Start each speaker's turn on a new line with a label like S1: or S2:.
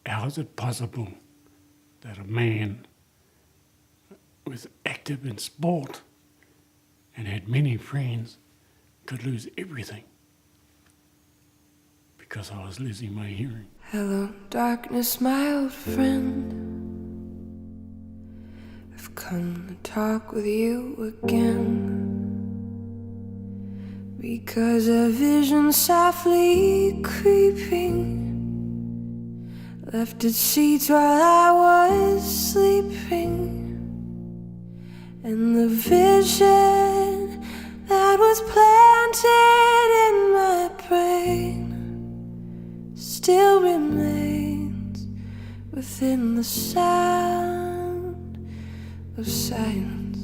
S1: How is it possible that a man was active in sport and had many friends could lose everything because I was losing my hearing?
S2: Hello, darkness, my old friend. I've come to talk with you again, because a vision softly creeping left its seeds while I was sleeping, and the vision that was planted in my brain still remains within the sound of silence.